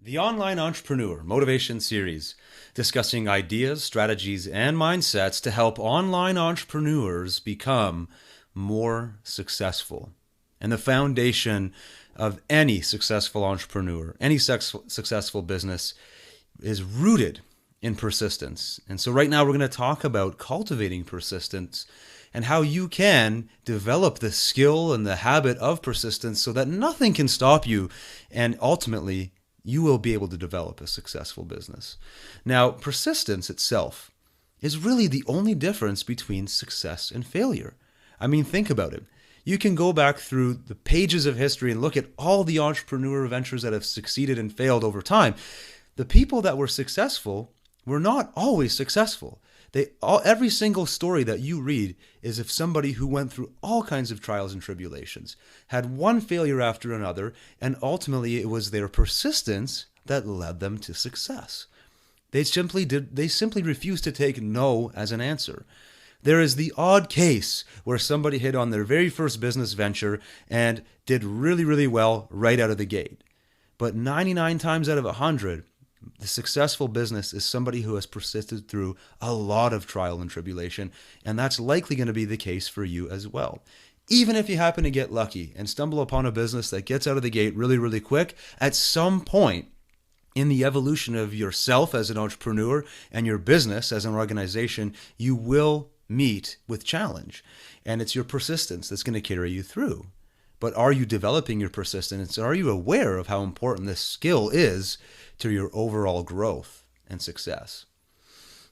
The Online Entrepreneur Motivation Series, discussing ideas, strategies, and mindsets to help online entrepreneurs become more successful. And the foundation of any successful entrepreneur, any successful business is rooted in persistence. And so right now we're going to talk about cultivating persistence and how you can develop the skill and the habit of persistence so that nothing can stop you, and ultimately you will be able to develop a successful business. Now, persistence itself is really the only difference between success and failure. I mean, think about it. You can go back through the pages of history and look at all the entrepreneur ventures that have succeeded and failed over time. The people that were successful were not always successful. Every single story that you read is of somebody who went through all kinds of trials and tribulations, had one failure after another, and ultimately it was their persistence that led them to success. They simply refused to take no as an answer. There is the odd case where somebody hit on their very first business venture and did really, really well right out of the gate. But 99 times out of 100, the successful business is somebody who has persisted through a lot of trial and tribulation, and that's likely going to be the case for you as well. Even if you happen to get lucky and stumble upon a business that gets out of the gate really, really quick, at some point in the evolution of yourself as an entrepreneur and your business as an organization, you will meet with challenge, and it's your persistence that's going to carry you through. But are you developing your persistence? Are you aware of how important this skill is to your overall growth and success?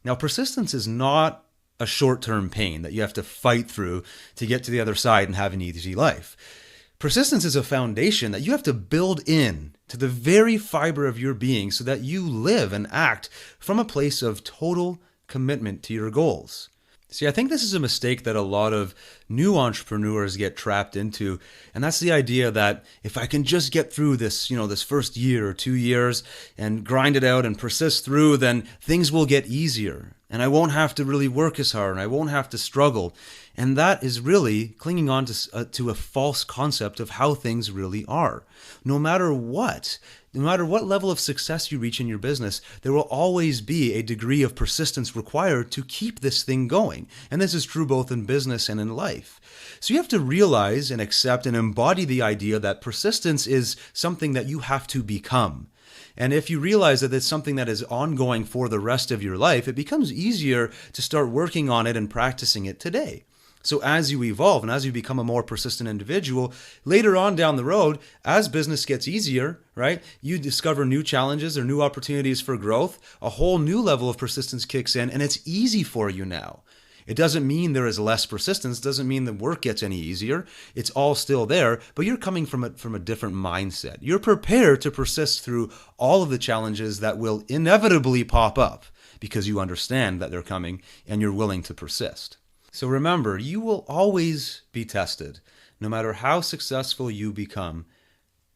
Now, persistence is not a short-term pain that you have to fight through to get to the other side and have an easy life. Persistence is a foundation that you have to build in to the very fiber of your being so that you live and act from a place of total commitment to your goals. See, I think this is a mistake that a lot of new entrepreneurs get trapped into, and that's the idea that if I can just get through this, this first year or 2 years and grind it out and persist through, then things will get easier, and I won't have to really work as hard, and I won't have to struggle. And that is really clinging on to a false concept of how things really are. No matter what level of success you reach in your business, there will always be a degree of persistence required to keep this thing going. And this is true both in business and in life. So you have to realize and accept and embody the idea that persistence is something that you have to become. And if you realize that it's something that is ongoing for the rest of your life, it becomes easier to start working on it and practicing it today. So as you evolve and as you become a more persistent individual, later on down the road, as business gets easier, right, you discover new challenges or new opportunities for growth, a whole new level of persistence kicks in, and it's easy for you now. It doesn't mean there is less persistence, doesn't mean the work gets any easier. It's all still there, but you're coming from a different mindset. You're prepared to persist through all of the challenges that will inevitably pop up because you understand that they're coming and you're willing to persist. So remember, you will always be tested. No matter how successful you become,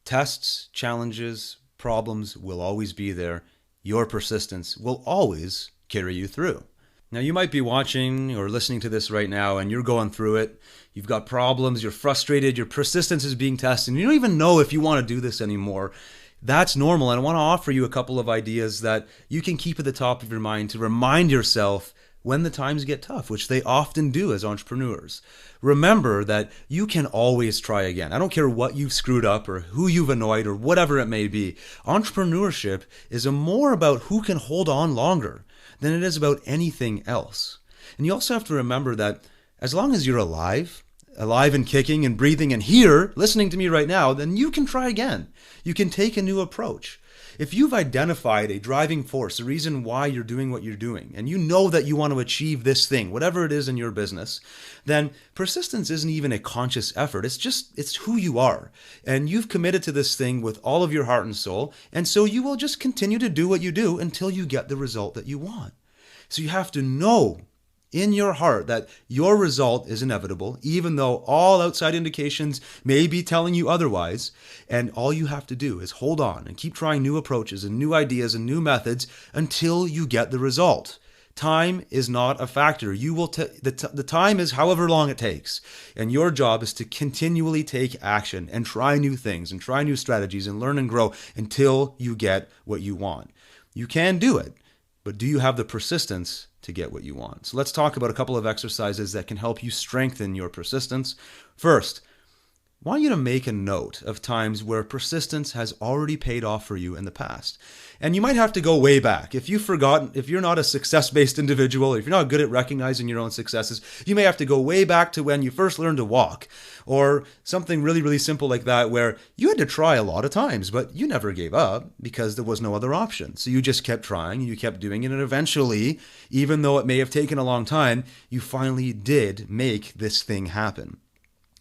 tests, challenges, problems will always be there. Your persistence will always carry you through. Now, you might be watching or listening to this right now and you're going through it. You've got problems, you're frustrated, your persistence is being tested, and you don't even know if you want to do this anymore. That's normal, and I want to offer you a couple of ideas that you can keep at the top of your mind to remind yourself when the times get tough, which they often do as entrepreneurs. Remember that you can always try again. I don't care what you've screwed up or who you've annoyed or whatever it may be. Entrepreneurship is more about who can hold on longer than it is about anything else. And you also have to remember that as long as you're alive and kicking and breathing and here, listening to me right now, then you can try again. You can take a new approach. If you've identified a driving force, a reason why you're doing what you're doing, and you know that you want to achieve this thing, whatever it is in your business, then persistence isn't even a conscious effort. It's who you are. And you've committed to this thing with all of your heart and soul, and so you will just continue to do what you do until you get the result that you want. So you have to know in your heart that your result is inevitable, even though all outside indications may be telling you otherwise. And all you have to do is hold on and keep trying new approaches and new ideas and new methods until you get the result. Time is not a factor. You will the time is however long it takes. And your job is to continually take action and try new things and try new strategies and learn and grow until you get what you want. You can do it, but do you have the persistence to get what you want? So let's talk about a couple of exercises that can help you strengthen your persistence. First, I want you to make a note of times where persistence has already paid off for you in the past. And you might have to go way back. If you've forgotten, if you're not a success-based individual, if you're not good at recognizing your own successes, you may have to go way back to when you first learned to walk, or something really, really simple like that, where you had to try a lot of times, but you never gave up because there was no other option. So you just kept trying, and you kept doing it, and eventually, even though it may have taken a long time, you finally did make this thing happen.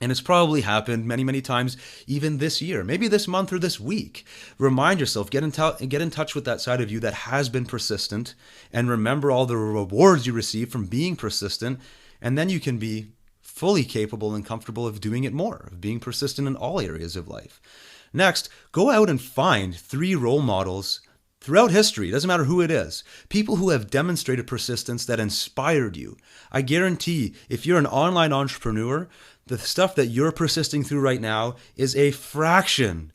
And it's probably happened many, many times, even this year, maybe this month or this week. Remind yourself, get in touch with that side of you that has been persistent, and remember all the rewards you receive from being persistent. And then you can be fully capable and comfortable of doing it more, of being persistent in all areas of life. Next, go out and find 3 role models throughout history, it doesn't matter who it is, people who have demonstrated persistence that inspired you. I guarantee if you're an online entrepreneur, the stuff that you're persisting through right now is a fraction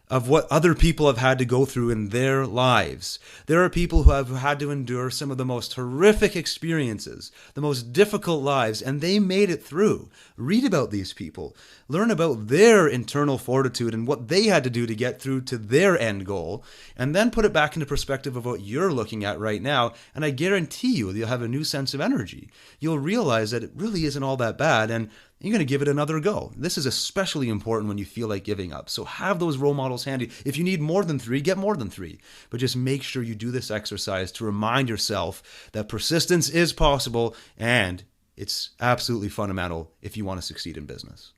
of what other people have had to go through in their lives. There are people who have had to endure some of the most horrific experiences, the most difficult lives, and they made it through. Read about these people. Learn about their internal fortitude and what they had to do to get through to their end goal, and then put it back into perspective of what you're looking at right now, and I guarantee you'll have a new sense of energy. You'll realize that it really isn't all that bad, and you're going to give it another go. This is especially important when you feel like giving up. So have those role models handy. If you need more than 3, get more than 3. But just make sure you do this exercise to remind yourself that persistence is possible and it's absolutely fundamental if you want to succeed in business.